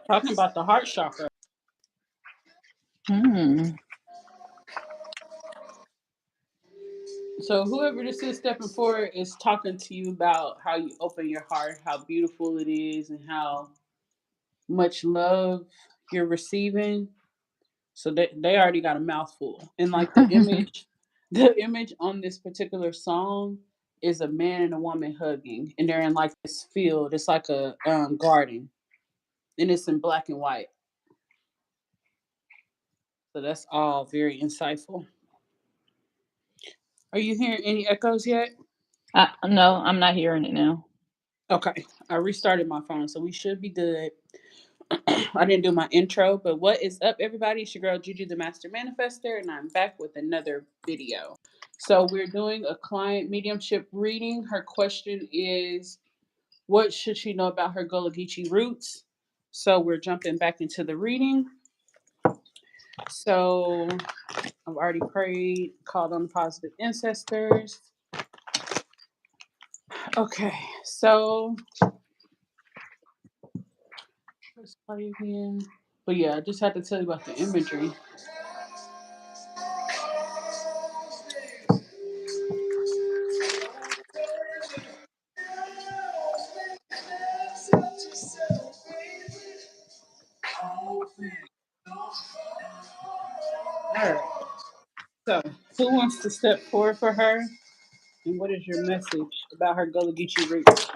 Talking about the heart chakra. Hmm. So whoever this is stepping forward is talking to you about how you open your heart, how beautiful it is, and how much love you're receiving. So they already got a mouthful. And like the image on this particular song is a man and a woman hugging, and they're in like this field. It's like a garden, and it's in black and white. So that's all very insightful. Are you hearing any echoes yet? No, I'm not hearing it now. Okay, I restarted my phone, so we should be good. I didn't do my intro, but what is up, everybody? It's your girl Juju, the Master Manifester, and I'm back with another video. So we're doing a client mediumship reading. Her question is, what should she know about her Gullah Geechie roots? So we're jumping back into the reading. So I've already prayed, called on the positive ancestors. Okay, so let's play again. But yeah, I just had to tell you about the imagery. All right. So, who wants to step forward for her? And what is your message about her Gullah Geechee roots?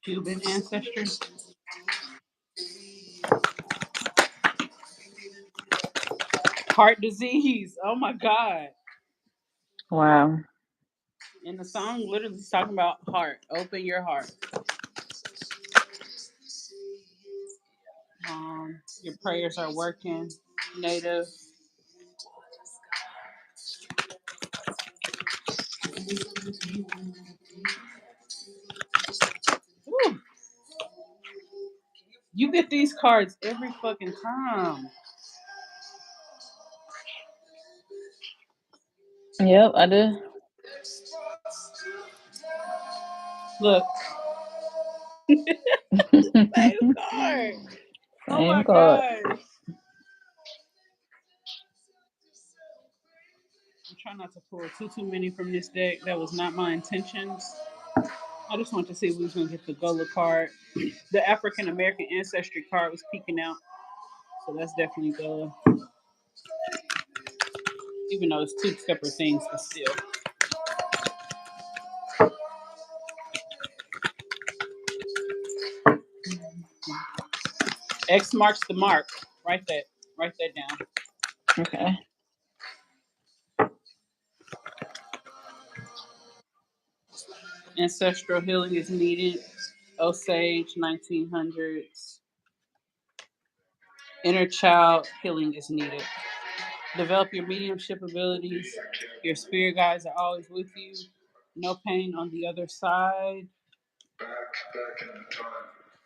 Cuban ancestry? Heart disease. Oh my God. Wow. And the song literally is talking about heart. Open your heart. Your prayers are working. Native. Woo. You get these cards every fucking time. Yep, I do. Look. Same card. Oh Same my card. gosh. I'm trying not to pull too many from this deck. That was not my intentions. I just want to see if we was gonna get the Gullah card. The African American ancestry card was peeking out, so that's definitely Gullah. Even though it's two separate things, but still. X marks the mark. Write that down. Okay. Ancestral healing is needed. Osage, 1900s. Inner child healing is needed. Develop your mediumship abilities. Your spirit guides are always with you. No pain on the other side. Back in the time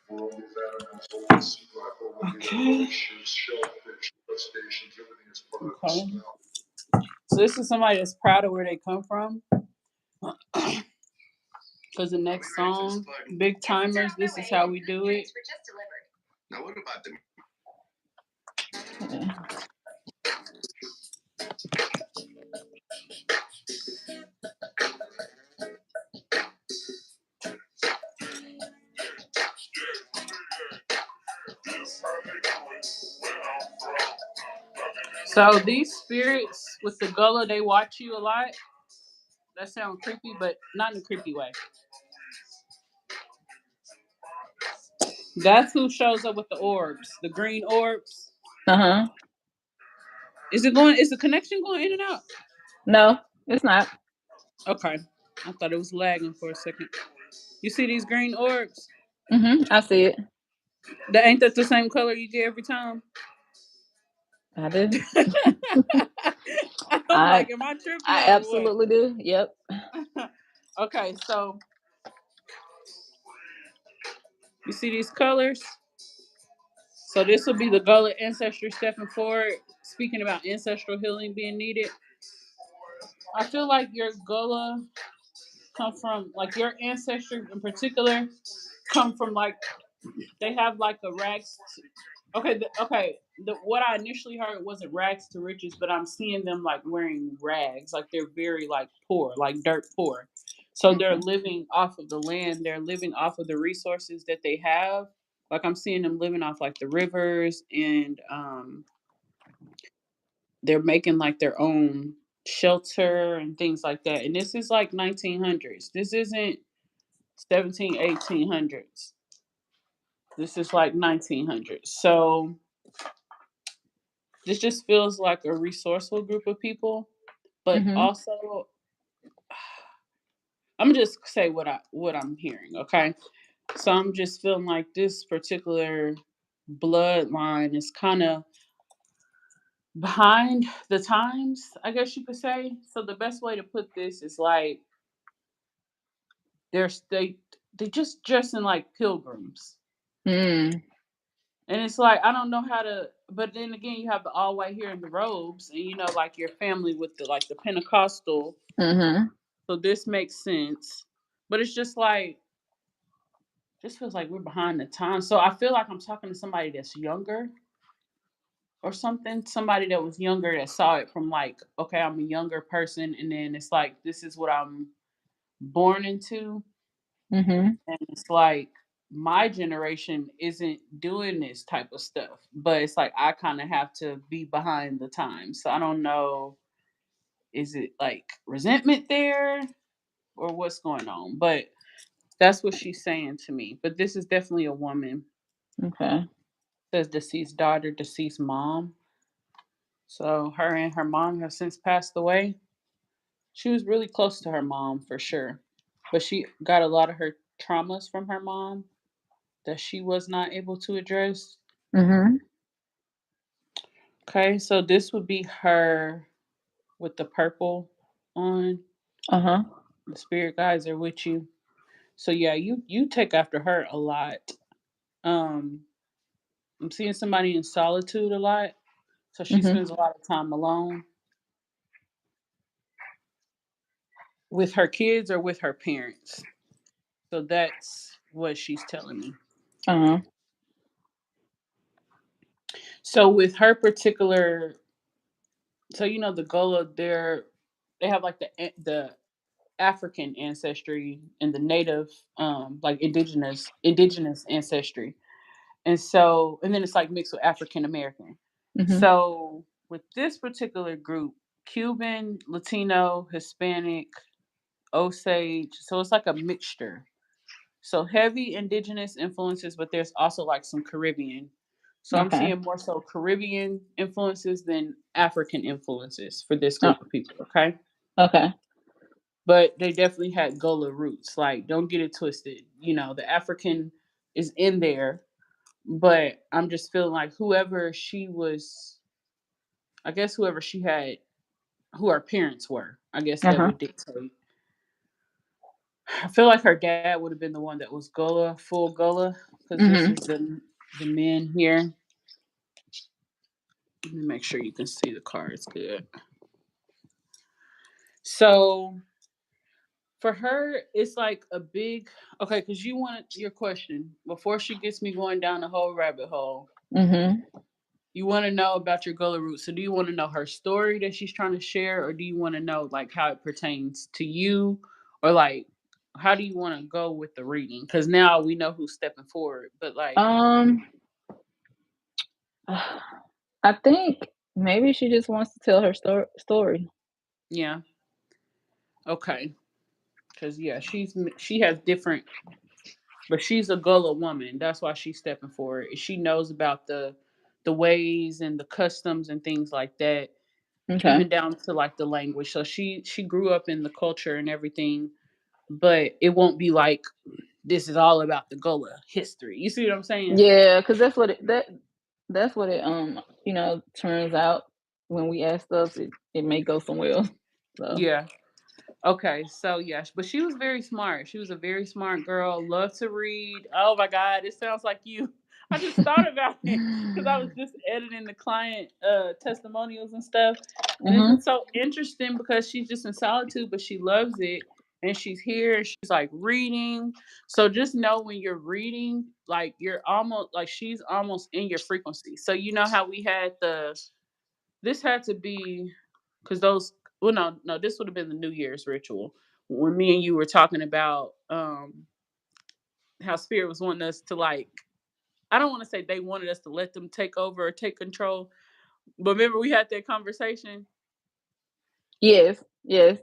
where all these animals always survive over the oceans, shellfish, crustaceans, everything is part of the smell. So this is somebody that's proud of where they come from. Because the next song, Big Timers, this is how we do it. Now what about the Okay. So these spirits with the Gullah, they watch you a lot. That sounds creepy, but not in a creepy way. That's who shows up with the orbs, the green orbs. Uh-huh. Is the connection going in and out? No, it's not. Okay. I thought it was lagging for a second. You see these green orbs? I see it. That ain't that the same color you get every time? I do. I'm I like, am I tripping I or what? absolutely do. Yep. Okay, so you see these colors? So this will be the Gullah ancestry stepping forward, speaking about ancestral healing being needed. I feel like your Gullah come from like your ancestry in particular come from like they have like a rags. Okay. What I initially heard wasn't rags to riches, but I'm seeing them like wearing rags, like they're very like poor, like dirt poor. So they're Okay. living off of the land. They're living off of the resources that they have. Like I'm seeing them living off like the rivers, and they're making like their own shelter and things like that. And this is like 1900s. This isn't 17, 1800s. This is like 1900s. So this just feels like a resourceful group of people, but Mhm. also I'm gonna just say what I'm hearing, okay? So I'm just feeling like this particular bloodline is kind of behind the times, I guess you could say. So the best way to put this is like they're they just dressing like pilgrims. Mm. And it's like I don't know how to, but then again, you have the all white hair and the robes, and like your family with the like the Pentecostal. Mhm. So this makes sense, but it's just like just feels like we're behind the times. So I feel like I'm talking to somebody that's younger or something. Somebody that was younger that saw it from like, okay, I'm a younger person, and then it's like this is what I'm born into, Mhm. and it's like my generation isn't doing this type of stuff, but it's like I kind of have to be behind the times. So I don't know, is it like resentment there or what's going on? But that's what she's saying to me. But this is definitely a woman. Okay. Says deceased daughter, deceased mom. So her and her mom have since passed away. She was really close to her mom for sure. But she got a lot of her traumas from her mom that she was not able to address. Mhm. Okay, so this would be her with the purple on. Uh huh. The spirit guides are with you. So yeah, you take after her a lot. Um, I'm seeing somebody in solitude a lot. So she Mhm. spends a lot of time alone with her kids or with her parents. So that's what she's telling me. Uh huh. So with her particular, so the Gullah, they have like the African ancestry and the native, like indigenous ancestry, and then it's like mixed with African American. Mhm. So with this particular group, Cuban, Latino, Hispanic, Osage, so it's like a mixture. So heavy indigenous influences, but there's also like some Caribbean. So I'm Okay. seeing more so Caribbean influences than African influences for this Oh, group of people, okay? okay. But they definitely had Gullah roots. Like, don't get it twisted. The African is in there, but I'm just feeling like whoever she was, I guess whoever she had, who her parents were, I guess Uh that huh. would dictate. I feel like her dad would have been the one that was Gullah, full Gullah, because this Mhm. is the men here. Let me make sure you can see the cards good. So for her, it's like a big okay, because you wanted your question before she gets me going down the whole rabbit hole. Mhm. You want to know about your Gullah roots. So do you want to know her story that she's trying to share, or do you want to know like how it pertains to you, or like how do you want to go with the reading? Because now we know who's stepping forward, but like Um, I think maybe she just wants to tell her story. yeah, okay, because yeah, she has different. But she's a Gullah woman. That's why she's stepping forward. She knows about the ways and the customs and things like that, Okay. even down to like the language. So she grew up in the culture and everything, but it won't be like this is all about the Gullah history. You see what I'm saying? Yeah, because that's what that. That's what it turns out when we ask stuff, it may go somewhere else. So Yeah. Okay, so yeah, but she was very smart. She was a very smart girl. Loved to read. Oh my God, it sounds like you. I just thought about it because I was just editing the client testimonials and stuff, and it's hmm just so interesting because she's just in solitude, but she loves it, and she's here. She's like reading. So just know when you're reading, like you're almost like she's almost in your frequency. So you know how we had the this had to be because those well no this would have been the New Year's ritual when me and you were talking about how spirit was wanting us to like I don't want to say they wanted us to let them take over or take control, but remember we had that conversation yes, yes,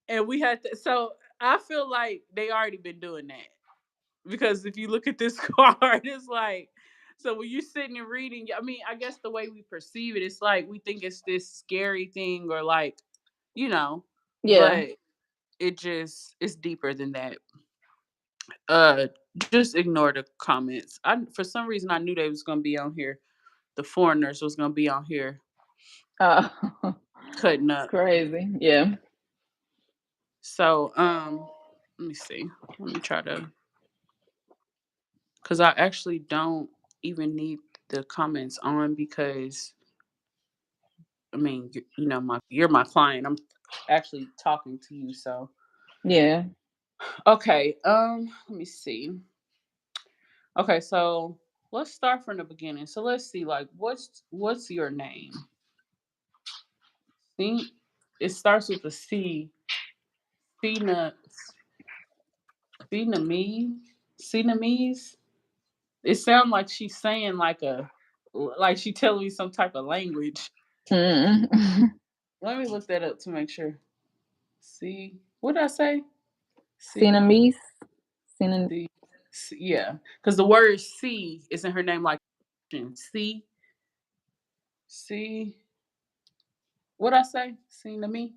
and we had to, so I feel like they already been doing that because if you look at this card it's like so when you're sitting and reading I mean I guess the way we perceive it it's like we think it's this scary thing or like you know yeah. but it just it's deeper than that. Uh, just ignore the comments. I for some reason I knew they was gonna be on here. The foreigners was gonna be on here Uh, cutting it's up. crazy. Yeah, So let me see. Let me try to because I actually don't even need the comments on because I mean you know my you're my client. I'm actually talking to you. So yeah. okay. Let me see. Okay, so let's start from the beginning. So let's see, like, what's your name? See, it starts with a C. Cena, Vietnamese, Vietnamese. It sounds like she's saying like she telling me some type of language. Mm. Let me look that up to make sure. See, what did I say? See, Sinamice, Sin. see, yeah, because the word "C" is in her name, like see, see. What I say? See to me.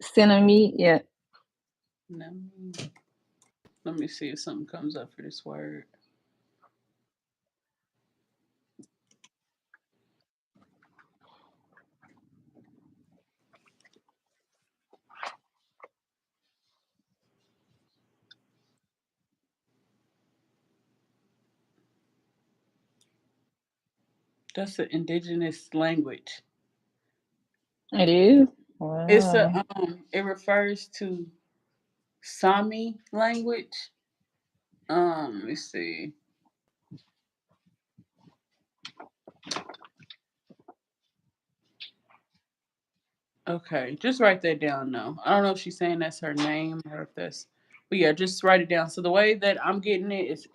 Sinami, yeah. No. Let me see if something comes up for this word. That's an indigenous language. It is. It's a Wow. it refers to Sami language. Let me see. Okay, just write that down now. I don't know if she's saying that's her name or if that's but yeah, just write it down. So the way that I'm getting it is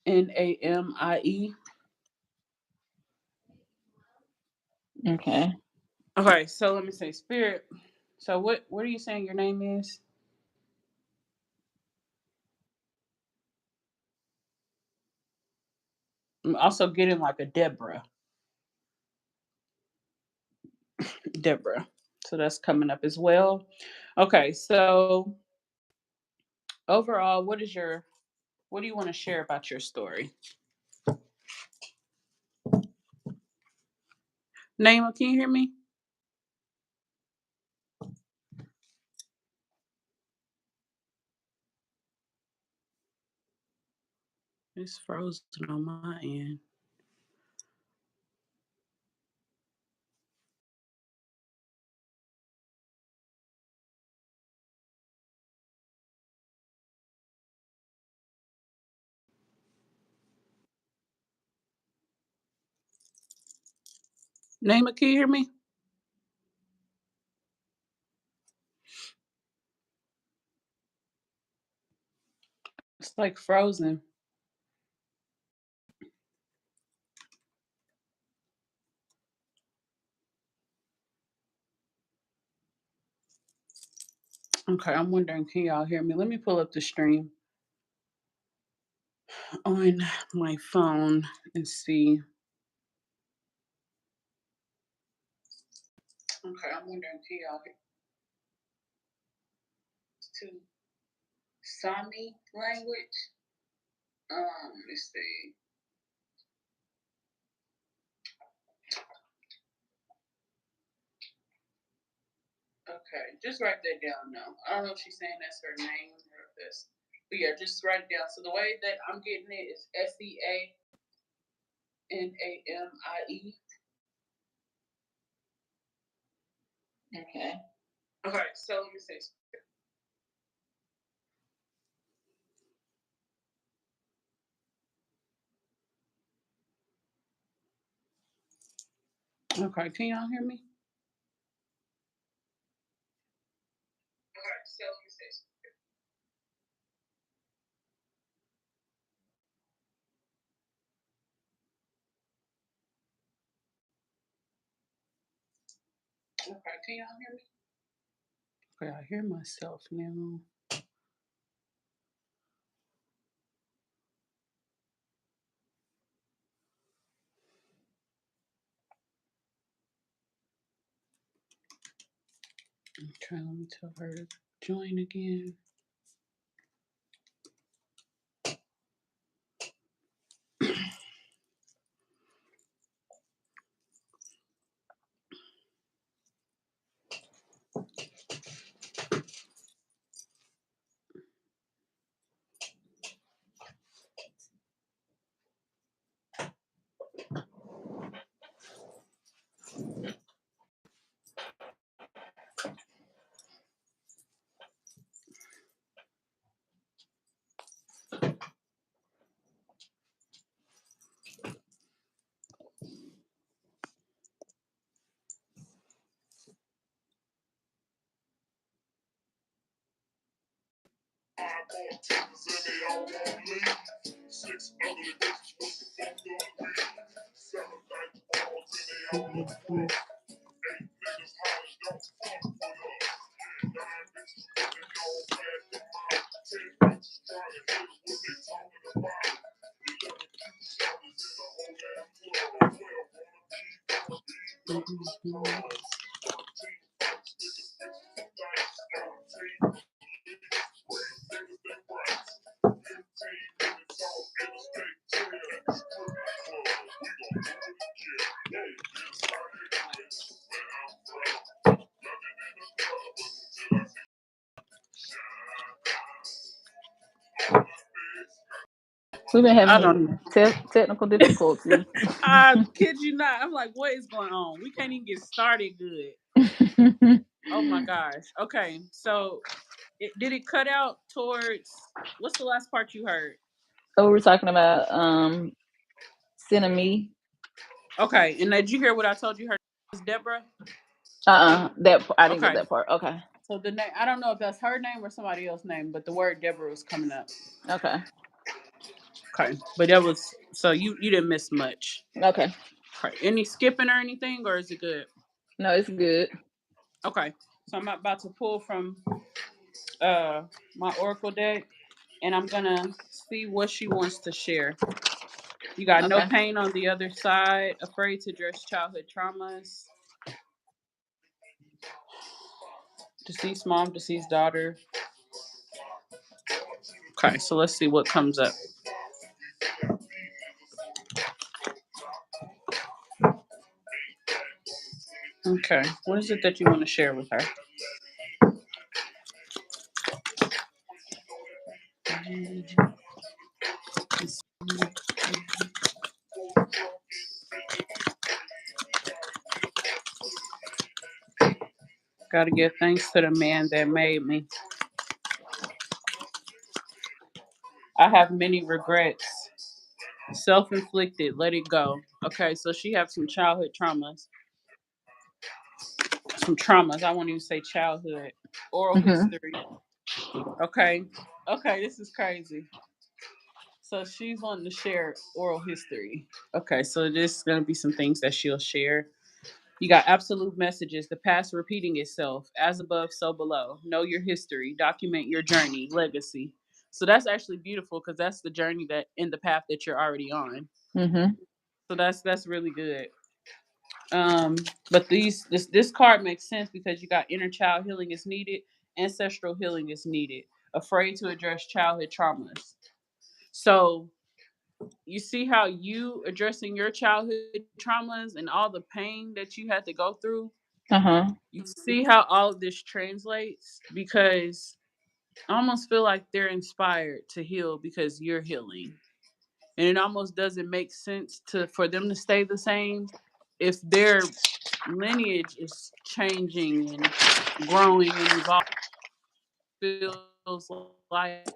Seanamie. Okay. Okay, so let me say spirit. So what are you saying your name is? I'm also getting like a Deborah. Deborah. So that's coming up as well. Okay, so overall, what do you want to share about your story? Naima, can you hear me? It's frozen on my end. Naima, can you hear me? It's like frozen. Okay, I'm wondering, can y'all hear me? Let me pull up the stream on my phone and see. Okay, I'm wondering, can y'all hear to Sami language? Let's see. Okay, just write that down now. I don't know if she's saying that's her name or if that's, but yeah, just write it down. So the way that I'm getting it is Seanamie. Okay. Okay, so let me say. Okay, can y'all hear me? Okay, so let me say. Okay, can y'all hear me? Okay, I hear myself now. Okay, let me tell her to join again. We've been I having don't know. technical difficulties. I kid you not. I'm like, what is going on? We can't even get started good. Oh my gosh. Okay, so did it cut out towards what's the last part you heard? So we were talking about Cinnamon. Okay, and did you hear what I told you? Her name was Deborah. That I didn't get Okay, that part. Okay. so the name I don't know if that's her name or somebody else's name, but the word Deborah was coming up. Okay. Okay, but that was so you didn't miss much. Okay. Okay, any skipping or anything, or is it good? No, it's good. Okay, so I'm about to pull from uh my oracle deck, and I'm gonna see what she wants to share. You got no Okay. pain on the other side, afraid to address childhood traumas, deceased mom, deceased daughter. Okay, so let's see what comes up. Okay, what is it that you want to share with her? Gotta give thanks to the man that made me. I have many regrets. Self-inflicted, let it go. Okay, so she have some childhood traumas. Some traumas. I won't even say childhood. Oral Mhm. history. Okay. Okay, this is crazy. So she's wanting to share oral history. Okay, so this is gonna be some things that she'll share. You got absolute messages, the past repeating itself, as above, so below. Know your history, document your journey, legacy. So that's actually beautiful because that's the journey that in the path that you're already on. Mhm. So that's really good. Um, but this card makes sense because you got inner child healing is needed, ancestral healing is needed. Afraid to address childhood traumas. So you see how you addressing your childhood traumas and all the pain that you had to go through. Uh-huh. You see how all of this translates? Because I almost feel like they're inspired to heal because you're healing. And it almost doesn't make sense to for them to stay the same if their lineage is changing and growing and evolving. Feels like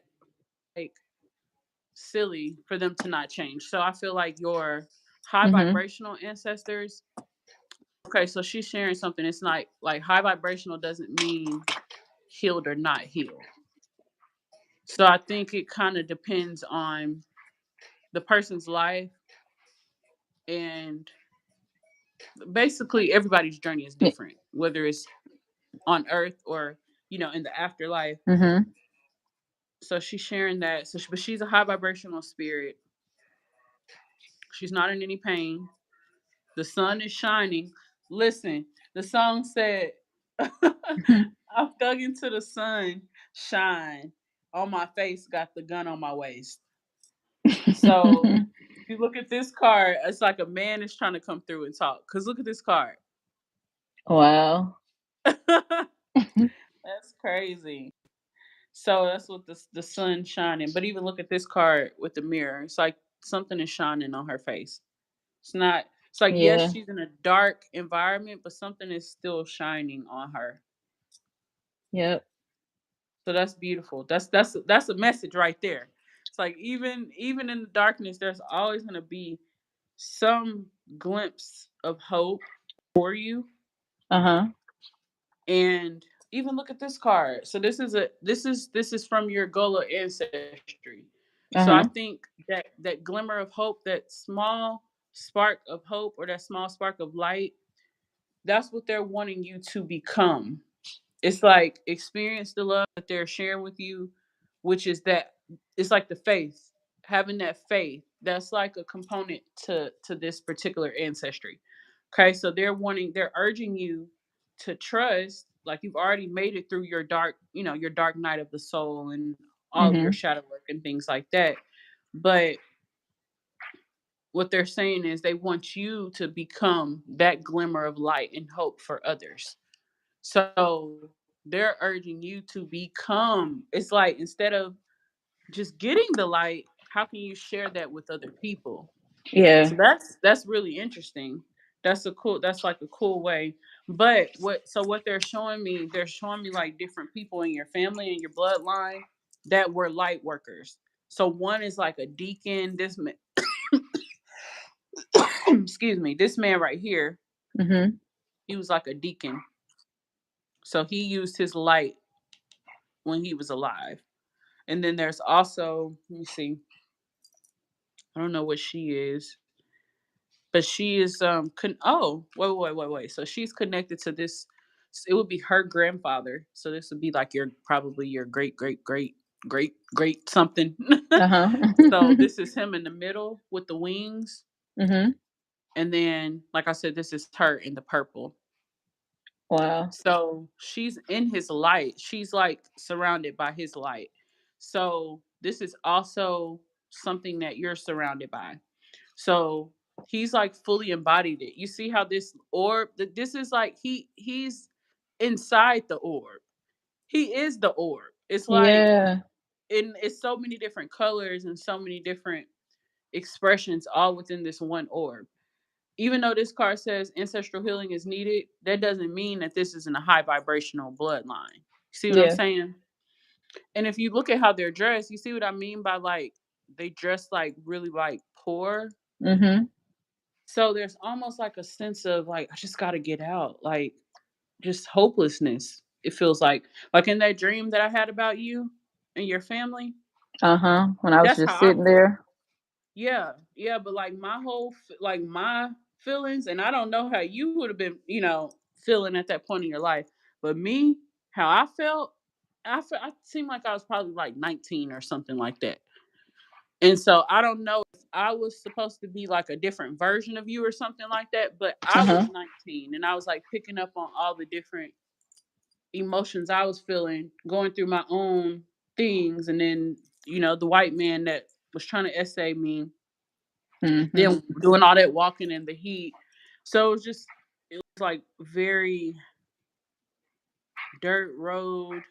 silly for them to not change. So I feel like your high vibrational Mhm. ancestors. Okay, so she's sharing something. It's like high vibrational doesn't mean healed or not healed. So I think it kind of depends on the person's life, and basically everybody's journey is Yeah. different, whether it's on earth or in the afterlife. Mhm. So she's sharing that. But she's a high vibrational spirit. She's not in any pain. The sun is shining. Listen, the song said, I'm dug into the sun, shine. On my face, got the gun on my waist. So if you look at this card, it's like a man is trying to come through and talk. Because look at this card. Wow. That's crazy. So that's what the sun shining. But even look at this card with the mirror. It's like something is shining on her face. It's not. It's like yes, Yeah. she's in a dark environment, but something is still shining on her. Yep. So that's beautiful. That's a message right there. It's like even in the darkness, there's always gonna be some glimpse of hope for you. Uh-huh. And even look at this card. So this is from your Gullah ancestry. So I Uh-huh. think that glimmer of hope, that small spark of hope or that small spark of light, that's what they're wanting you to become. It's like experience the love that they're sharing with you, which is that it's like the faith, having that faith. That's like a component to this particular ancestry. Okay, so they're urging you to trust, like you've already made it through your dark, your dark night of the soul and all of your Mhm. shadow work and things like that. But what they're saying is they want you to become that glimmer of light and hope for others. So they're urging you to become, it's like instead of just getting the light, how can you share that with other people? So Yeah. that's really interesting. That's like a cool way. But what they're showing me like different people in your family and your bloodline that were light workers. So one is like a deacon. Excuse me, this man right here, Mhm. he was like a deacon. So he used his light when he was alive. And then there's also, let me see, I don't know what she is, but she is oh, wait. So she's connected to this. It would be her grandfather. So this would be like your probably your great something. Uh-huh. So this is him in the middle with the wings, Mhm. and then like I said, this is her in the purple. Wow. So she's in his light. She's like surrounded by his light. So this is also something that you're surrounded by. So he's like fully embodied it. You see how this orb, this is like he's inside the orb. He is the orb. It's like Yeah. it's so many different colors and so many different expressions all within this one orb. Even though this card says ancestral healing is needed, that doesn't mean that this isn't a high vibrational bloodline. See what I'm Yeah. saying? And if you look at how they're dressed, you see what I mean by like they dress like really like poor. Mhm. So there's almost like a sense of like I just got to get out, like just hopelessness. It feels like in that dream that I had about you and your family. Uh-huh. When I was That's just how I sitting felt. there. Yeah, yeah, but like like my feelings, and I don't know how you would have been, feeling at that point in your life, but me, how I felt, I seemed like I was probably like 19 or something like that. And so I don't know if I was supposed to be like a different version of you or something like that, but I was Uh-huh. 19 and I was like picking up on all the different emotions I was feeling, going through my own things, and then, the white man that was trying to essay me, Mhm. then doing all that walking in the heat. So it was like very dirt road.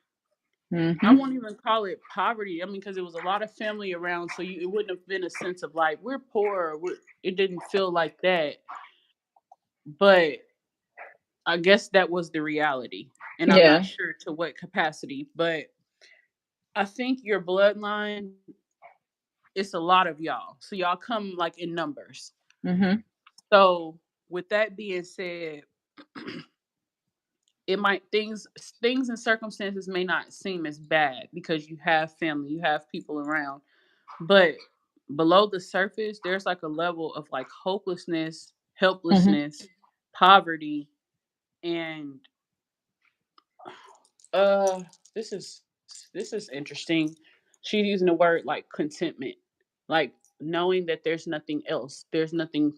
I Mhm. won't even call it poverty. I mean, because it was a lot of family around, so it wouldn't have been a sense of like we're poor. It didn't feel like that, but I guess that was the reality, and I'm not Yeah. sure to what capacity. But I think your bloodline, it's a lot of y'all, so y'all come like in numbers. Mhm. So with that being said, it might things and circumstances may not seem as bad because you have family, you have people around. But below the surface, there's like a level of like hopelessness, Mhm. helplessness, poverty, and uh this is this is interesting. She's using the word like contentment. Like knowing that there's nothing else. There's nothing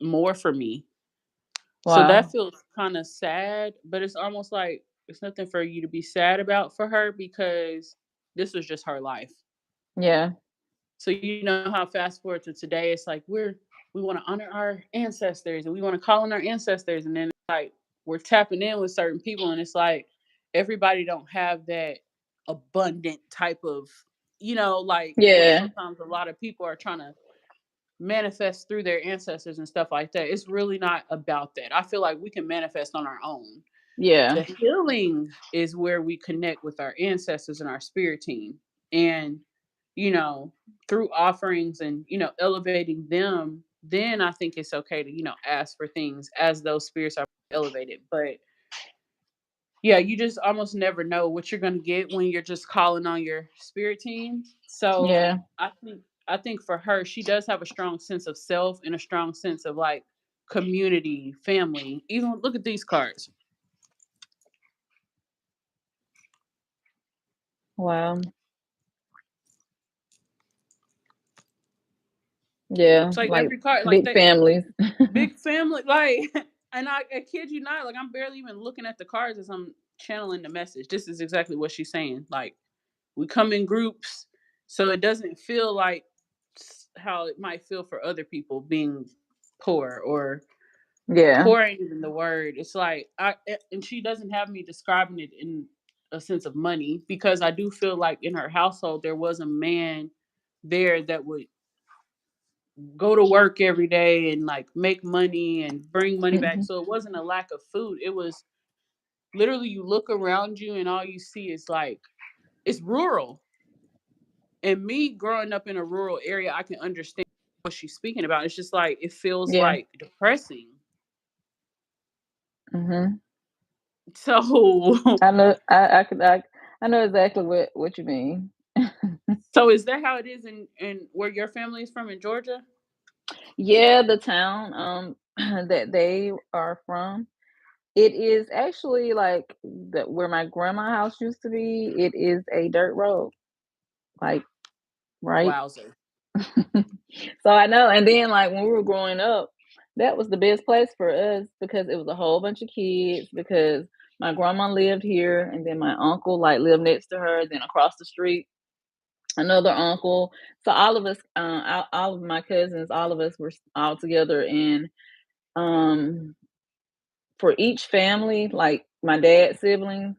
more for me. So that Wow. feels kind of sad, but it's almost like it's nothing for you to be sad about for her because this was just her life. Yeah. So you know how fast forward to today, it's like we want to honor our ancestors and we want to call on our ancestors, and then it's like we're tapping in with certain people, and it's like everybody don't have that abundant type of like what Yeah. sometimes a lot of people are trying to manifest through their ancestors and stuff like that. It's really not about that. I feel like we can manifest on our own. The Yeah. healing is where we connect with our ancestors and our spirit team. And, you know, through offerings and, elevating them, then I think it's okay to, ask for things as those spirits are elevated. But yeah, you just almost never know what you're gonna get when you're just calling on your spirit team. So Yeah. I think for her, she does have a strong sense of self and a strong sense of like community, family. Even look at these cards. Wow. Yeah. It's like Like every card, like big they families. big family, like, and I kid you not, like I'm barely even looking at the cards as I'm channeling the message. This is exactly what she's saying. Like we come in groups, so it doesn't feel like how it might feel for other people being poor or Yeah. poor ain't even the word. It's like and she doesn't have me describing it in a sense of money because I do feel like in her household there was a man there that would go to work every day and like make money and bring money back. Mhm. So it wasn't a lack of food. It was literally you look around you and all you see is like it's rural. And me growing up in a rural area, I can understand what she's speaking about. It's just like it feels Yeah. like depressing. Mhm. So I know. I could. I know exactly what you mean. so is that how it is in where your family is from in Georgia? Yeah, the town that they are from. It is actually like where my grandma house used to be. It is a dirt road, like right. Wowzer. So I know. And then like when we were growing up, that was the best place for us because it was a whole bunch of kids. Because my grandma lived here, and then my uncle like lived next to her. Then across the street, another uncle. So all of us, all of my cousins, all of us were all together. And um, for each family, like my dad's siblings,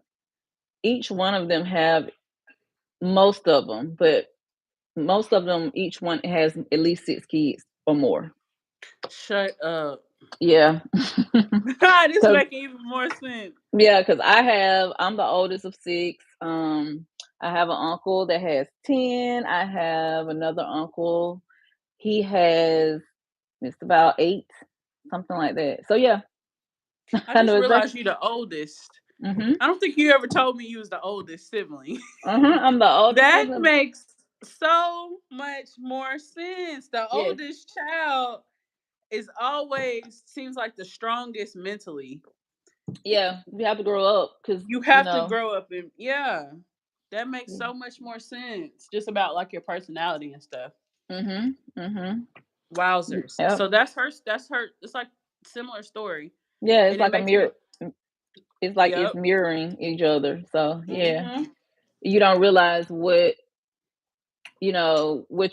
each one of them have most of them, but most of them, each one has at least 6 kids or more. Shut up. Yeah. This Cause making even more sense. yeah, cause I'm the oldest of 6. I have an uncle that has 10. I have another uncle, he has it's about 8, something like that. So yeah, I I just know realized exactly. you the oldest. Mhm. I don't think you ever told me you was the oldest sibling. Uh-huh, I'm the oldest That sibling. makes so much more sense. The Yes. oldest child is always seems like the strongest mentally. Yeah, you have to grow up, cause You you have to know. grow up and yeah. That makes so much more sense. Just about like your personality and stuff. Mhm, mhm. Wowzers. Yep. So that's her it's like similar story. Yeah, it's And it like a makes me mirror. It's like it's yep. mirroring each other. So, yeah. Hmm. You don't realize what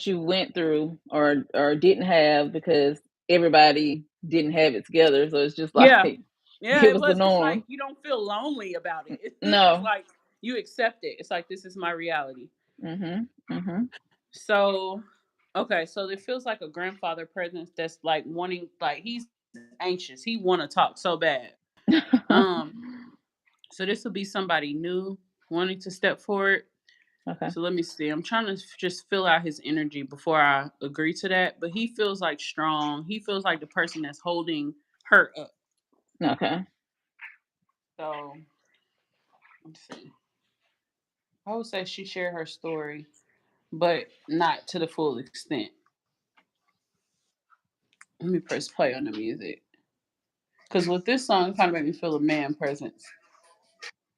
you went through or didn't have because everybody didn't have it together. So it's just Yeah. like It Yeah, it was the was. It's like norm. you don't feel lonely about it. It's No. like you accept it. It's like this is my reality. Mhm. Mhm. So, okay, so it feels like a grandfather presence that's like wanting, like he's anxious. He want to talk so bad. Um, so this will be somebody new wanting to step forward. Okay. So let me see. I'm trying to just fill out his energy before I agree to that. But he feels like strong. He feels like the person that's holding her up. Okay. So let's see. I would say she shared her story, but not to the full extent. Let me press play on the music. Because with this song, it kind of made me feel a man presence.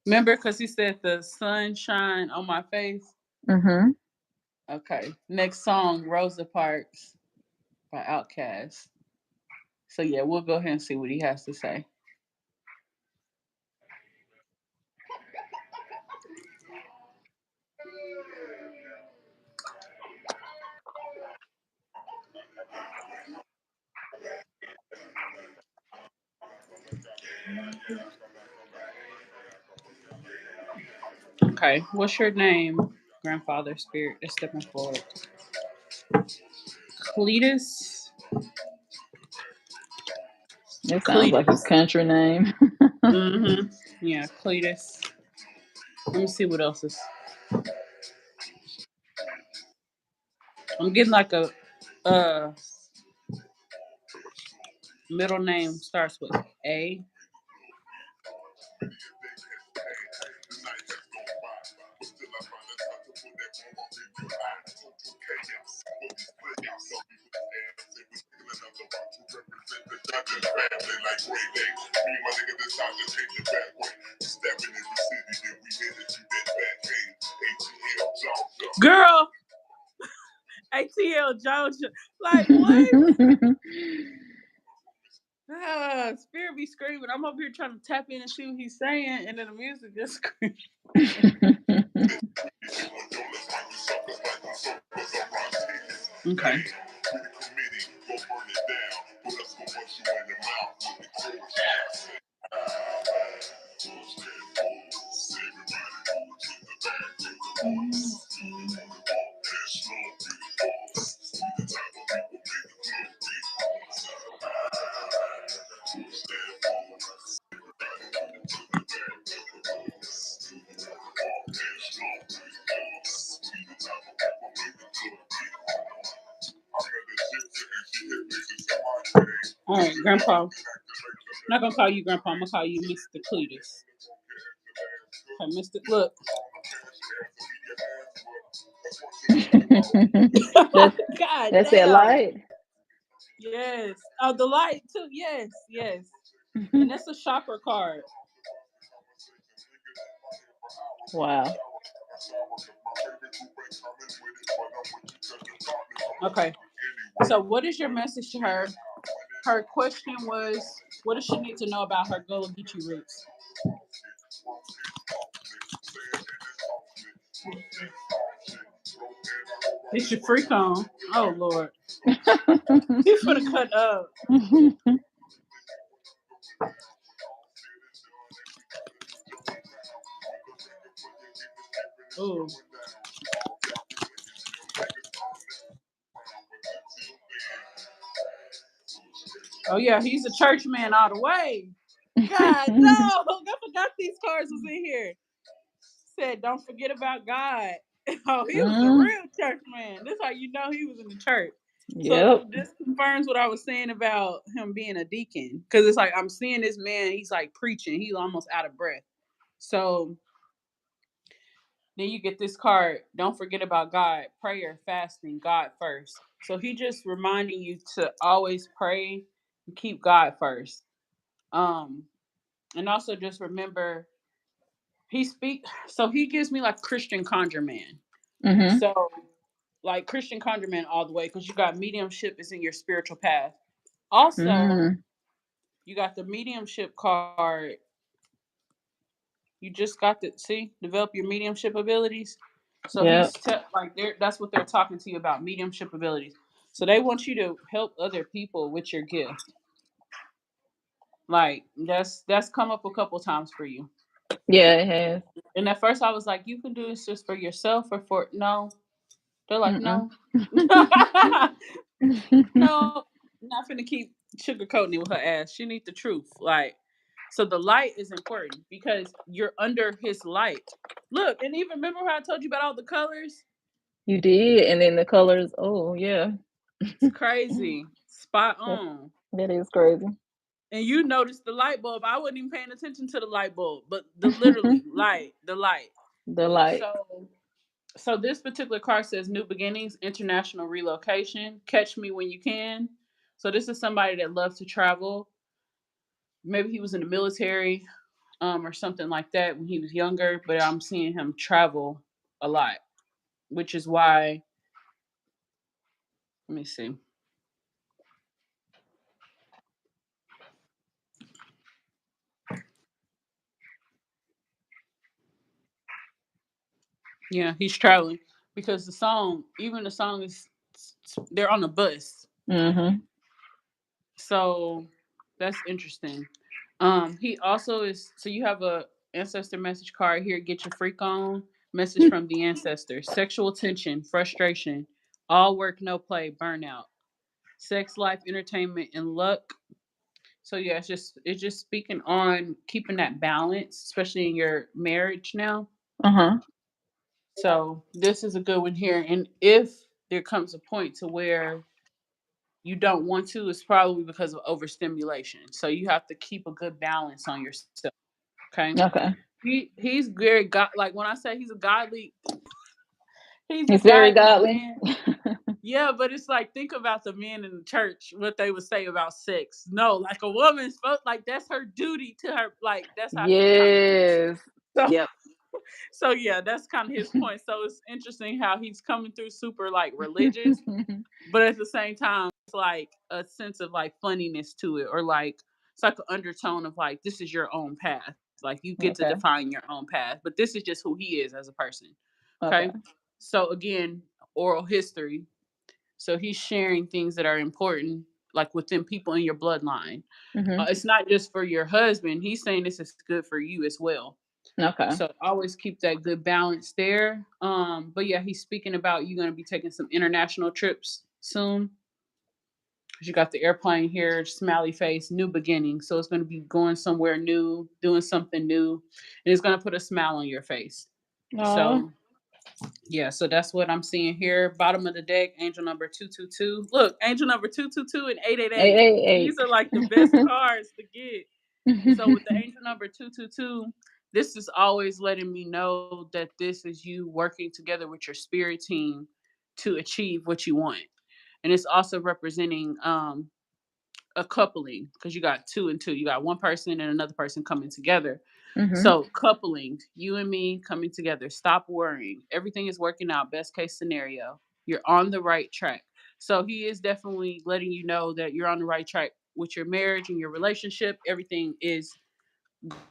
Remember, because he said the sun shine on my face. Mhm. Okay. Next song, Rosa Parks by Outkast. So yeah, we'll go ahead and see what he has to say. Okay. What's your name, grandfather spirit that's stepping forward? Cletus. It sounds like a Cletus. country name. Mm-hmm. Yeah, Cletus. Let me see what else is. I'm getting like a middle name starts with A. Girl, ATL Georgia. Like what? Spirit be screaming. I'm over here trying to tap in and see what he's saying, and then the music just screaming. Okay. All right, Grandpa. I'm not gonna call you Grandpa. I'm gonna call you Mr. Cletus. Okay, Mr. Look. that's God that's that damn. light. Yes. Oh, the light too. Yes, yes. And that's a chakra card. Wow. Okay. So, what is your message to her? Her question was, what does she need to know about her Gullah Geechee roots? It's your freak on. Oh Lord, he's gonna cut up. Oh, oh yeah, he's a church man all the way. God no, I forgot these cards was in here. Said, don't forget about God. Oh, he was a Mm, real church man. This how you know he was in the church. So yep. this confirms what I was saying about him being a deacon. Because it's like I'm seeing this man, he's like preaching, he's almost out of breath. So then you get this card, don't forget about God, prayer, fasting, God first. So he just reminding you to always pray and keep God first. Um, and also just remember he speak so he gives me like Christian conjure man. Mhm. So like Christian conjurement all the way because you got mediumship is in your spiritual path. Also, Mm, you got the mediumship card. You just got to see develop your mediumship abilities. So yep. like that's what they're talking to you about mediumship abilities. So they want you to help other people with your gift. Like that's come up a couple times for you. Yeah, it has. And at first I was like, you can do this just for yourself or for no. They're like, Mm-mm. no. No, not finna keep sugarcoating it with her ass. She need the truth. Like, so the light is important because you're under his light. Look, and even remember how I told you about all the colors? You did, and then the colors. Oh yeah, It's crazy. Spot that, on. that is crazy. And you noticed the light bulb. I wasn't even paying attention to the light bulb, but the literally light, the light. The light. So so this particular card says new beginnings, international relocation, catch me when you can. So this is somebody that loves to travel. Maybe he was in the military, or something like that when he was younger, but I'm seeing him travel a lot, which is why, let me see. Yeah, he's traveling because the song, even the song is, they're on the bus. Mhm. So that's interesting. He also is, so you have a ancestor message card here, get your freak on. Message from the ancestors. Sexual tension, frustration, all work, no play, burnout, sex life, entertainment, and luck. So yeah, it's just speaking on keeping that balance, especially in your marriage now. Uh huh. So this is a good one here. And if there comes a point to where you don't want to, it's probably because of overstimulation. So you have to keep a good balance on yourself. Okay. Okay. He's very god, like when I say he's a He's very godly godly. man. Yeah, but it's like think about the men in the church, what they would say about sex. No, like a woman's supposed, like that's her duty to her, like that's how he kind of thinks. Yes. So Yep. so yeah, that's kind of his point. So it's interesting how he's coming through super like religious, but at the same time, it's like a sense of like funniness to it, or like it's like an undertone of like this is your own path. Like you get to Okay. define your own path, but this is just who he is as a person. Okay. Okay. So again, oral history. So he's sharing things that are important, like within people in your bloodline. Mhm. It's not just for your husband. He's saying this is good for you as well. Okay. So always keep that good balance there. But yeah, he's speaking about you going to be taking some international trips soon. You got the airplane here, smiley face, new beginning. So it's going to be going somewhere new, doing something new, and it's going to put a smile on your face. Oh, So yeah, so that's what I'm seeing here. Bottom of the deck, angel number 222. Look, angel number 222 and 888. These 888. are like the best cards to get. So with the angel number 222, this is always letting me know that this is you working together with your spirit team to achieve what you want. And it's also representing a coupling because you got two and two. You got one person and another person coming together. Mhm. So coupling, you and me coming together. Stop worrying. Everything is working out. Best case scenario. You're on the right track. So he is definitely letting you know that you're on the right track with your marriage and your relationship. Everything is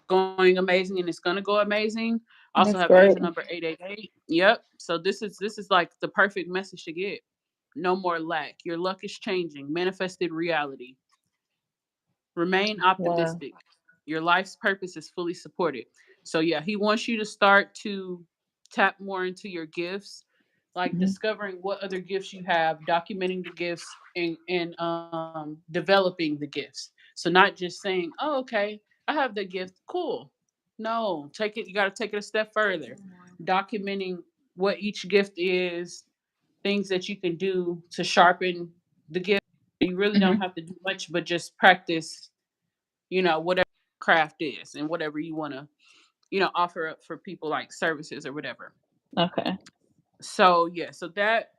going amazing and it's gonna go amazing. Also have That's angel great. number 888. Yep. So this is like the perfect message to get. No more lack. Your luck is changing. Manifested reality. Remain Wow. optimistic. Your life's purpose is fully supported. So yeah, he wants you to start to tap more into your gifts, like Mhm. discovering what other gifts you have, documenting the gifts, and developing the gifts. So not just saying, "Oh, okay, I have the gift, cool." No, take it. You got to take it a step further. Documenting what each gift is, things that you can do to sharpen the gift. You really don't Mhm. have to do much, but just practice, whatever craft is and whatever you want to, offer up for people like services or whatever. Okay. So, yeah, so that,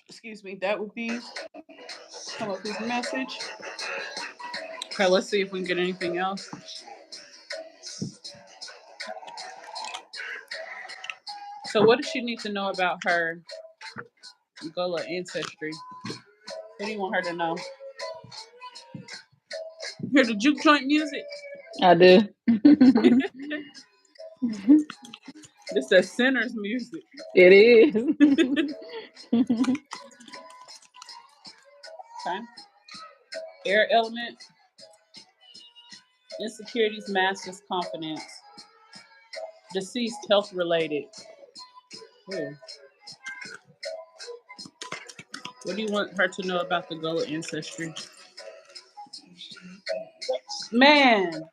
excuse me, that would be come up with a message. Okay, let's see if we can get anything else. So, what does she need to know about her Gullah ancestry? What do you want her to know? Hear the juke joint music? I do. This that sinner's music. It is. Okay. Air element. Insecurities, masks confidence. Deceased, health related. Ooh. What do you want her to know about the Gullah ancestry? Man,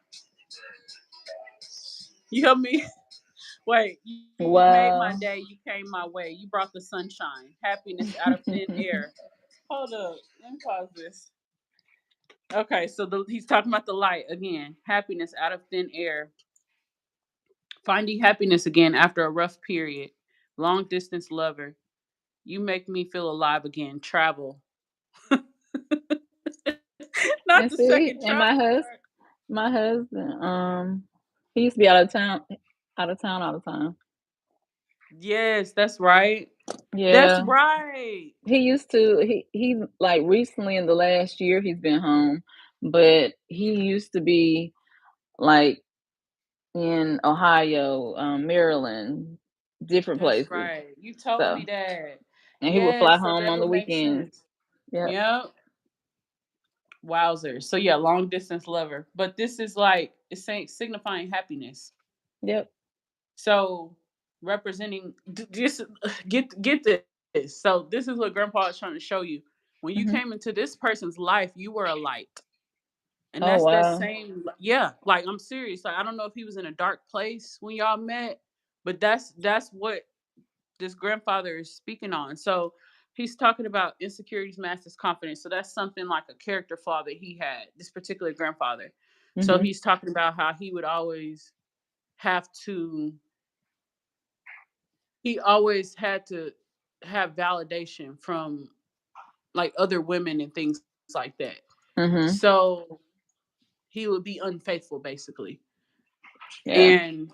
you help me. Wait, you made my day. You Wow. came my way. You brought the sunshine, happiness out of thin air. Hold up. Let me pause this. Okay, so he's talking about the light again. Happiness out of thin air. Finding happiness again after a rough period. Long distance lover. You make me feel alive again. Travel. Not And the second see, and travel part. my husband, he used to be out of town, all the time. Yes, that's right. That's Yeah, right. he used to. He like recently in the last year he's been home, but he used to be like in Ohio, Maryland, different That's places. right. You told me So, that. and he would fly Yes, so home that on the would make weekends. sense. Yep, Yep. Wowzers. So yeah, long distance lover. But this is like it's saying signifying happiness. yep. So representing just get this. So this is what grandpa is trying to show you. When you came into Hmm. this person's life, you were a light. And that's Oh that wow. same yeah, like I'm serious. Like I don't know if he was in a dark place when y'all met, but that's what this grandfather is speaking on. So he's talking about insecurities, masters confidence. So that's something like a character flaw that he had, this particular grandfather. So Hmm. he's talking about how he would always have to, he always had to have validation from like other women and things like that. Hmm. So he would be unfaithful basically. Yeah. And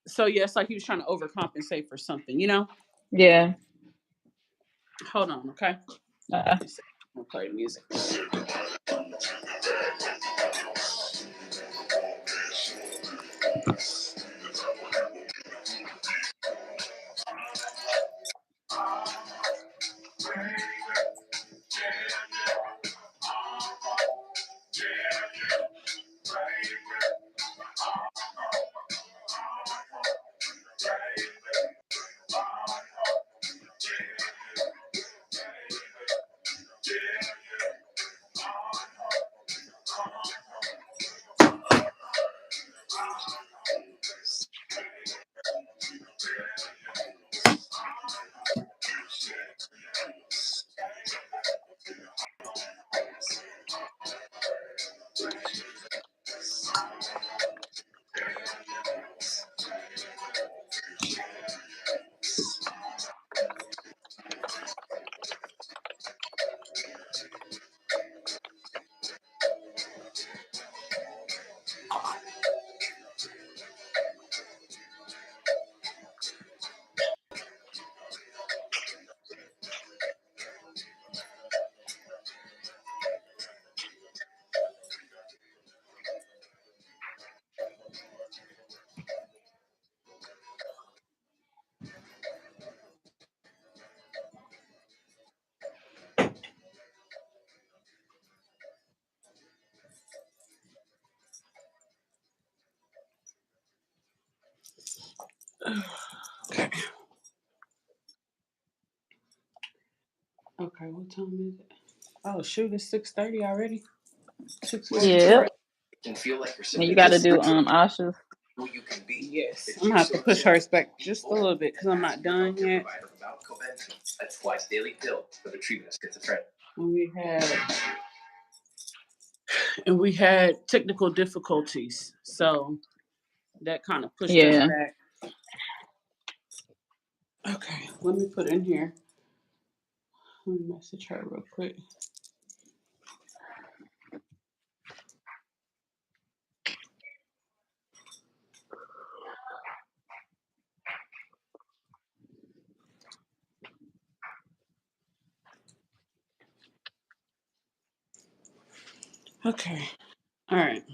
so yeah, it's like he was trying to overcompensate for something, you know? Yeah. Hold on, okay? Uh, Let's see. I'm gonna play the music. Okay, what time is it? Oh shoot, it's 6:30 already. 6:42. yep. And you got to do Asha's. Yes, I'm gonna have to push hers back just a little bit because I'm not done yet. And we had technical difficulties, so that kind of pushed us Yeah. back. Okay, let me put in here. Let me message her real quick. Okay, all right.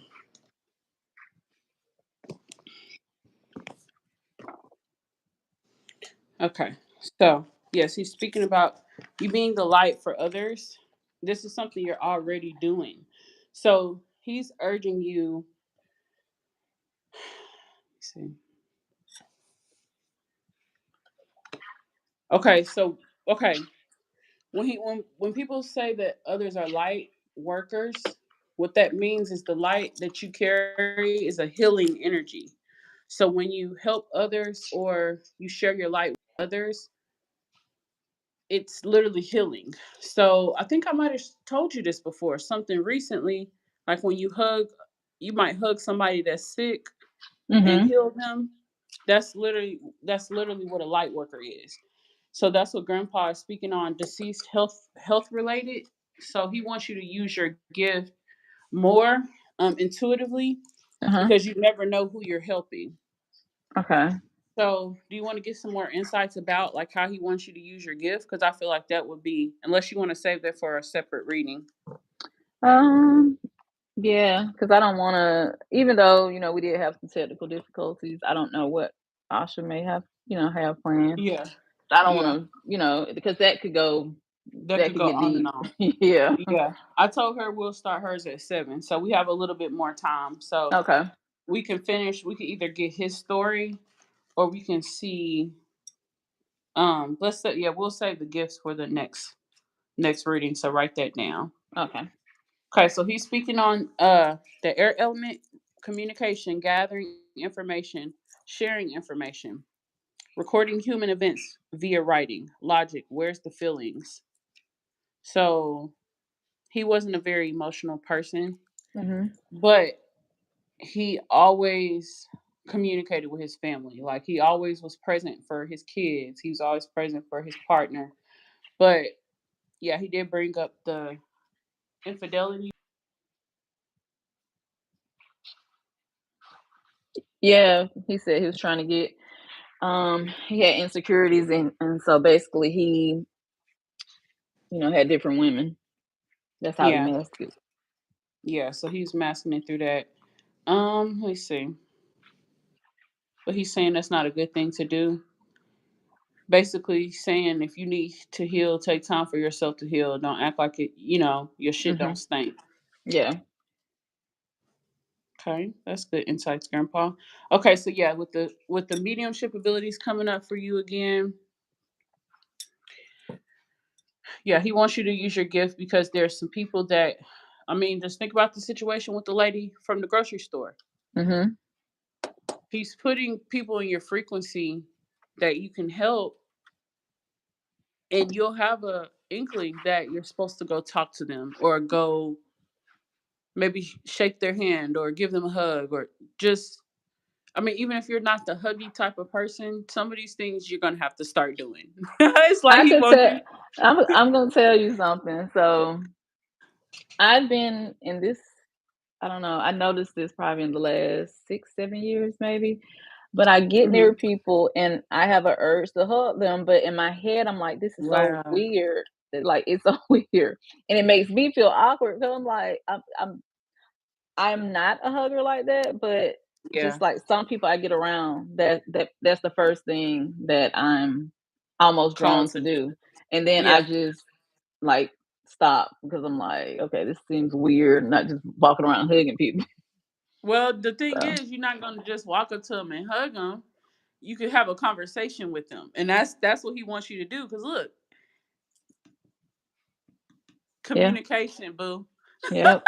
Okay, so yes, he's speaking about you being the light for others. This is something you're already doing. So he's urging you. see. Okay, so okay, when people say that others are light workers, what that means is the light that you carry is a healing energy. So when you help others or you share your light with others, it's literally healing. So I think I might have told you this before, something recently, like when you might hug somebody that's sick and Mhm. heal them. That's literally what a light worker is. So that's what Grandpa is speaking on, deceased health related. So he wants you to use your gift more intuitively Uh-huh. because you never know who you're helping. Okay. So do you want to get some more insights about like how he wants you to use your gift? Because I feel like that would be, unless you want to save that for a separate reading. Um, yeah, because I don't wanna, even though, we did have some technical difficulties, I don't know what Asha may have planned. Yeah, I don't yeah, wanna, because that that could could go get on and deep. on. Yeah. Yeah, I told her we'll start hers at 7, so we have a little bit more time. So Okay. we can finish. We can either get his story, or we can see. Let's say yeah, we'll save the gifts for the next reading. So write that down. Okay. Okay, so he's speaking on the air element, communication, gathering information, sharing information, recording human events via writing, logic. Where's the feelings? So he wasn't a very emotional person, Mhm. but he always communicated with his family. Like he always was present for his kids. He was always present for his partner. But yeah, he did bring up the infidelity. Yeah, he said he was trying to get, he had insecurities, and so basically he, had different women. That's how he Yeah, masked it. yeah. So he's masking it through that. Let's see. But he's saying that's not a good thing to do. Basically saying if you need to heal, take time for yourself to heal. Don't act like your shit don't Mhm. stink. Yeah. Okay, that's good insights, Grandpa. Okay, so yeah, with the mediumship abilities coming up for you again, yeah, he wants you to use your gift because there's some people that, I mean, just think about the situation with the lady from the grocery store. Mhm. He's putting people in your frequency that you can help, and you'll have a inkling that you're supposed to go talk to them or go maybe shake their hand or give them a hug or just, I mean, even if you're not the huggy type of person, some of these things you're gonna have to start doing. It's like I he could wants tell. you. I'm gonna tell you something. So I've been in this. I don't know. I noticed this probably in the last 6, 7 years, maybe. But I get near Mhm. people and I have an urge to hug them, but in my head, I'm like, this is so Wow. weird. Like it's so weird, and it makes me feel awkward because I'm like, I'm not a hugger like that, but Yeah. just like some people I get around, that's the first thing that I'm almost Drawn drawn to to do. do, and then I Yeah. just like stop because I'm like, okay, this seems weird, not just walking around hugging people. Well, the thing So is, you're not gonna just walk up to them and hug them. You could have a conversation with them, and that's what he wants you to do. Cause look, yeah, communication, boo. yep,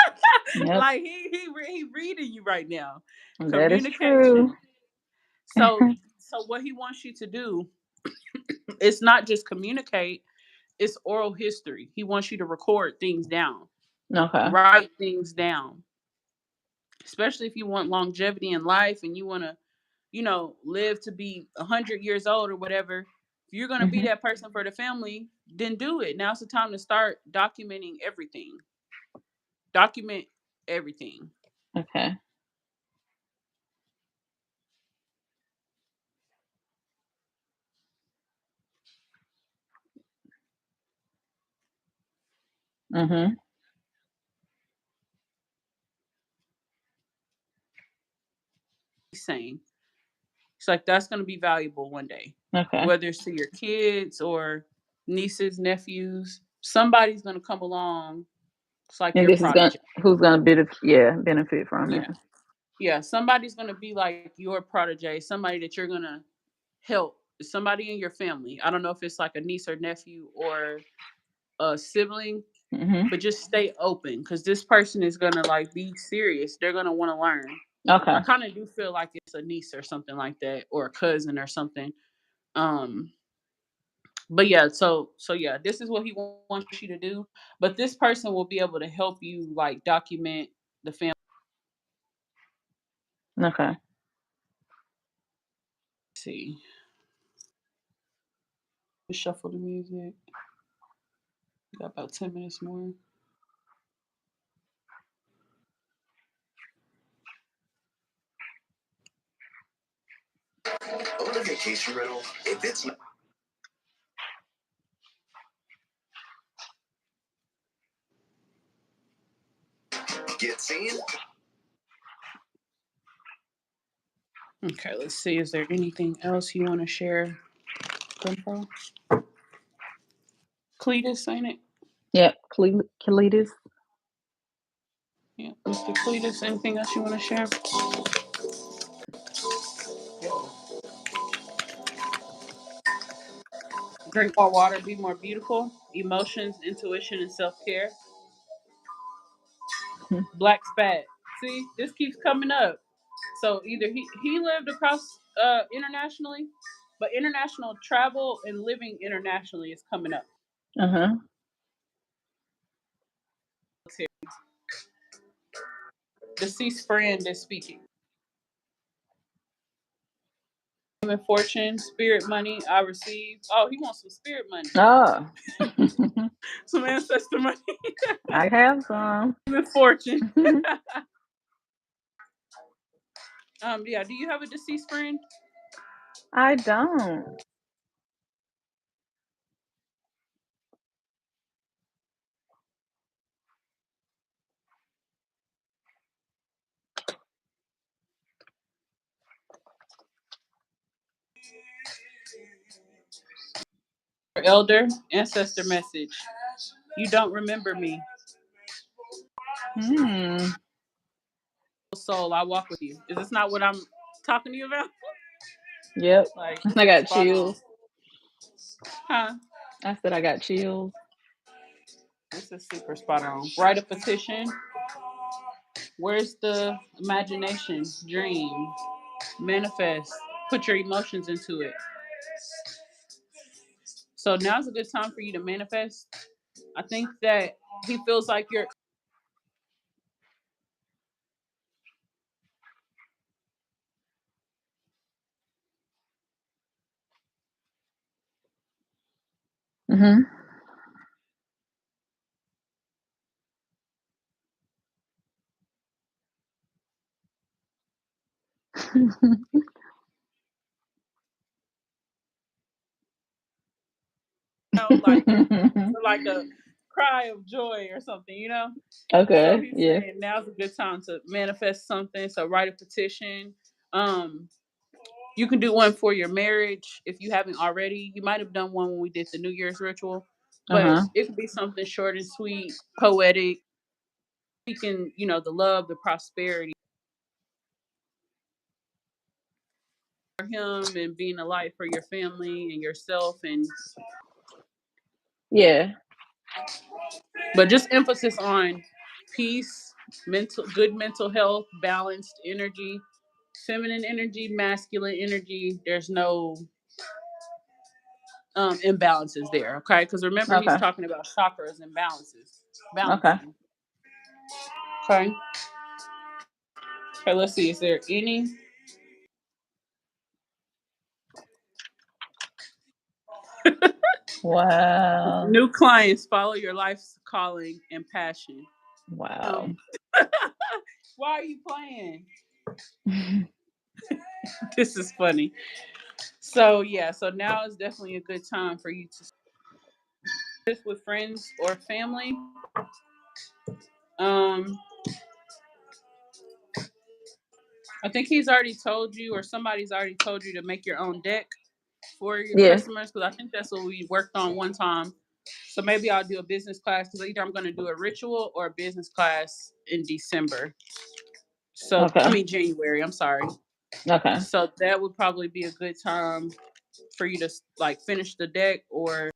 yep, Like he reading you right now. that is true. Communication. So what he wants you to do is not just communicate, it's oral history. He wants you to record things down, Okay. write things down, especially if you want longevity in life and you want to, live to be 100 years old or whatever. If you're going to be Hmm. that person for the family, then do it. Now's the time to start documenting everything. Document everything. Okay. Hmm. He's saying it's like that's going to be valuable one day, Okay. whether it's to your kids or nieces, nephews. Somebody's going to come along. It's like And your this is gonna prodigy. who's gonna benefit? Yeah, benefit from it. Yeah. Yeah, somebody's gonna be like your protege, somebody that you're gonna help, somebody in your family. I don't know if it's like a niece or nephew or a sibling, Mhm. but just stay open because this person is gonna like be serious. They're gonna want to learn. I Okay. kind of do feel like it's a niece or something like that, or a cousin or something. Um, but yeah, so yeah, this is what he wants you to do. But this person will be able to help you like document the family. Okay. See, shuffle the music. We got about 10 minutes more. On a vacation rental, if it's get seen. Okay, let's see. Is there anything else you want to share, Grandpa? Cletus, ain't it? Yep. Cletus. Yeah, Mr. Cletus. Anything else you want to share? Drink more water, be more beautiful. Emotions, intuition, and self care. Black Spat. See, this keeps coming up. So either he lived across internationally, but international travel and living internationally is coming up. Uh huh. Deceased friend is speaking. Human fortune, spirit money, I receive. Oh, he wants some spirit money. Oh. Some ancestor money. I have some. Human fortune. Yeah, do you have a deceased friend? I don't. Elder, ancestor message. You don't remember me. Hmm. Soul, I walk with you. Is this not what I'm talking to you about? Yep. Like, this I is got spot on. chills. Huh? I said I got chills. This is super spot on. Write a petition. Where's the imagination? Dream. Manifest. Put your emotions into it. So now's a good time for you to manifest. I think that he feels like you're Mhm. like like a cry of joy or something, you know? So Okay. he's Yeah. saying now's a good time to manifest something. So write a petition. Um, you can do one for your marriage if you haven't already. You might have done one when we did the New Year's ritual, Uh but huh. it could be something short and sweet, poetic, speaking, the love, the prosperity for him and being a light for your family and yourself and Yeah. but just emphasis on peace, good mental health, balanced energy, feminine energy, masculine energy. There's no imbalances there, okay? Because remember he's Okay. talking about chakras and balances. Okay. Balancing. Okay. Okay, let's see. Is there any Wow. new clients follow your life's calling and passion? Wow. Why are you playing? This is funny. So yeah, so now is definitely a good time for you to this with friends or family. Um, I think he's already told you, or somebody's already told you to make your own deck for your Yes. customers because I think that's what we worked on one time. So maybe I'll do a business class because either I'm going to do a ritual or a business class in December. So I Okay. mean January. I'm sorry. Okay. So that would probably be a good time for you to like finish the deck or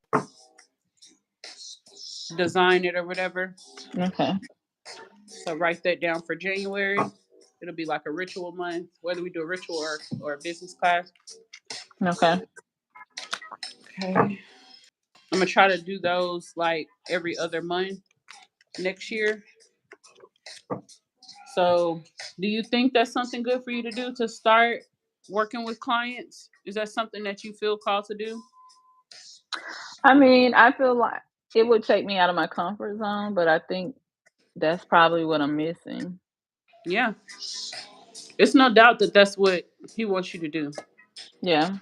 design it or whatever. Okay. So write that down for January. It'll be like a ritual month, whether we do a ritual or a business class. Okay. Okay. I'm gonna try to do those like every other month next year. So, do you think that's something good for you to do to start working with clients? Is that something that you feel called to do? I mean, I feel like it would take me out of my comfort zone, but I think that's probably what I'm missing. Yeah, it's no doubt that that's what he wants you to do. Yeah.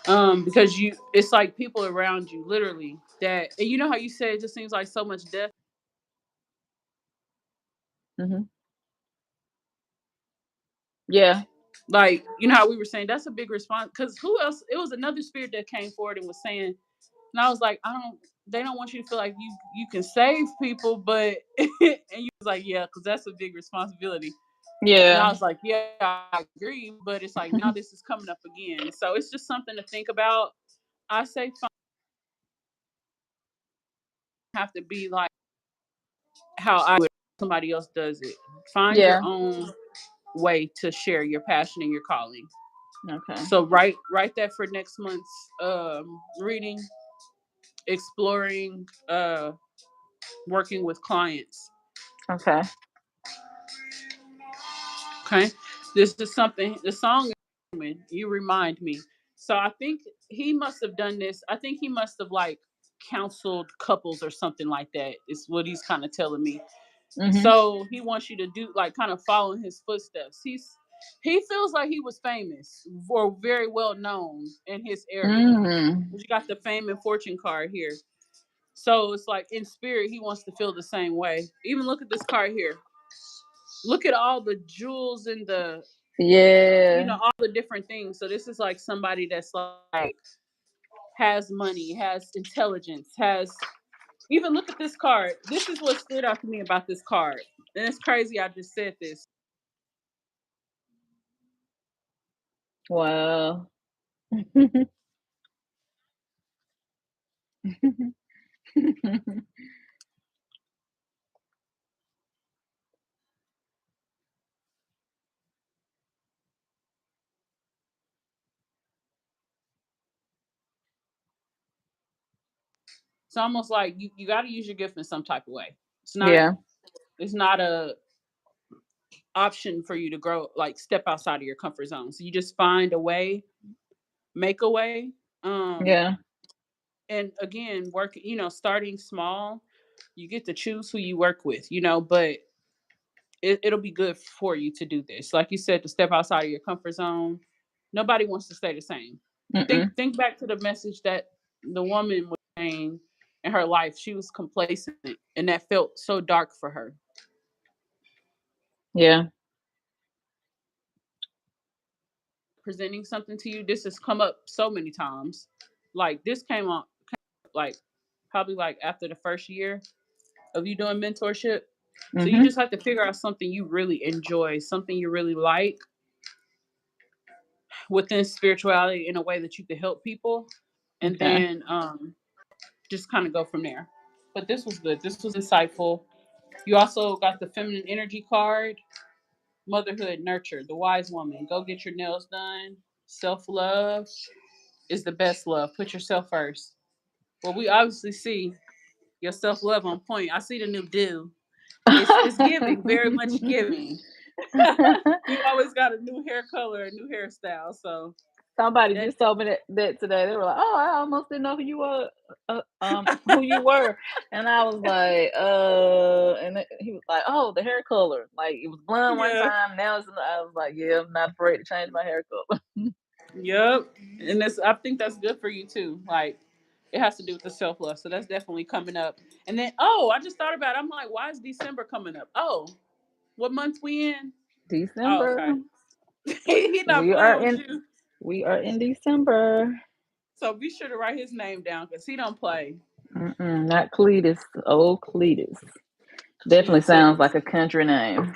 Because it's like people around you, literally. That, and you know how you said it just seems like so much death. Mhm. Yeah. Like, you know how we were saying that's a big response. Because who else? It was another spirit that came forward and was saying, and I was like, I don't. They don't want you to feel like you can save people, but and you was like, yeah, because that's a big responsibility. And I Yeah. was like, yeah, I agree, but it's like now this is coming up again. So it's just something to think about. I say have to be like how I would somebody else does it. Find your Yeah. own way to share your passion and your calling. Okay. So write that for next month's reading, exploring, working with clients. Okay. Okay, this is something. The song you remind me. So I think he must have done this. I think he must have like counseled couples or something like that. Is what he's kind of telling me. Mhm. So he wants you to do like kind of follow in his footsteps. He feels like he was famous or very well known in his area. Mm. You got the fame and fortune card here. So it's like in spirit, he wants to feel the same way. Even look at this card here. Look at all the jewels and the Yeah. all the different things. So this is like somebody that's like has money, has intelligence, has even look at this card. This is what stood out to me about this card. And it's crazy I just said this. Wow. It's almost like you gotta use your gift in some type of way. It's not Yeah. it's not a option for you to grow like step outside of your comfort zone. So you just find a way, make a way. Um Yeah. and again, work, starting small, you get to choose who you work with, but it'll be good for you to do this. Like you said, to step outside of your comfort zone. Nobody wants to stay the same. Mm-mm. Think back to the message that the woman was saying in her life. She was complacent, and that felt so dark for her. Yeah. Presenting something to you, this has come up so many times. Like this came up like probably like after the first year of you doing mentorship. So you Mhm. just have to figure out something you really enjoy, something you really like within spirituality in a way that you could help people, and Okay. then just kind of go from there. But this was good. This was insightful. You also got the feminine energy card, motherhood, nurture, the wise woman. Go get your nails done. Self love is the best love. Put yourself first. Well, we obviously see your self love on point. I see the new do. It's giving, very much giving. You always got a new hair color, a new hairstyle. So Somebody that just told me that today. They were like, "Oh, I almost didn't know who you were," and I was like, and he was like, "Oh, the hair color. Like it was blonde one yeah. time. Now it's." I was like, "Yeah, I'm not afraid to change my hair color." Yep. And this I think that's good for you too. Like it has to do with the self love. So that's definitely coming up. And then I just thought about it. I'm like, why is December coming up? Oh, what month we in? Oh, December. okay. He not We are playing with in. you. We are in December. So be sure to write his name down because he don't play. Mm-mm, not Cletus. Old Cletus. Definitely sounds Cletus. like a country name.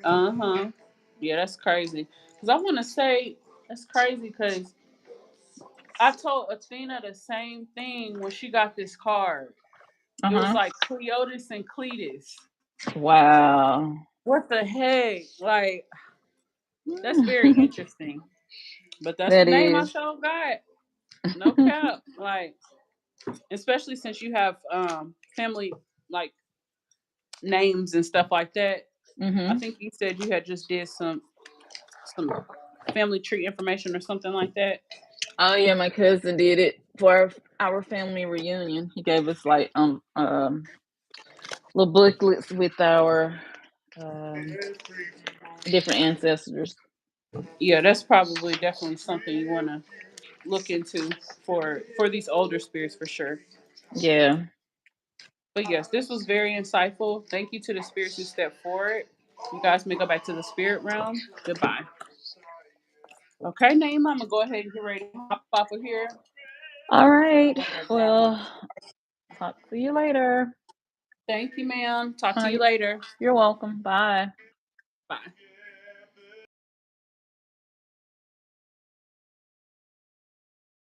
Uh huh. Yeah, that's crazy. Cause I want to say that's crazy. Cause I told Athena the same thing when she got this card. It was Uh-huh. like Cleotis and Cletus. Wow. What the heck? Like that's very Mm. interesting. But that's the That name I is. show got. No cap. Like especially since you have family like names and stuff like that. I Mhm. think you said you had just did some family tree information or something like that. Oh yeah, my cousin did it for our family reunion. He gave us like little booklets with our um different ancestors. Yeah, that's probably definitely something you want to look into for these older spirits for sure. Yeah. But yes, this was very insightful. Thank you to the spirits who stepped forward. You guys may go back to the spirit realm. Goodbye. Okay, Naima, I'm gonna go ahead and get ready to hop off of here. All right. Well, talk to you later. Thank you, ma'am. Talk All to you right. later. You're welcome. Bye. Bye.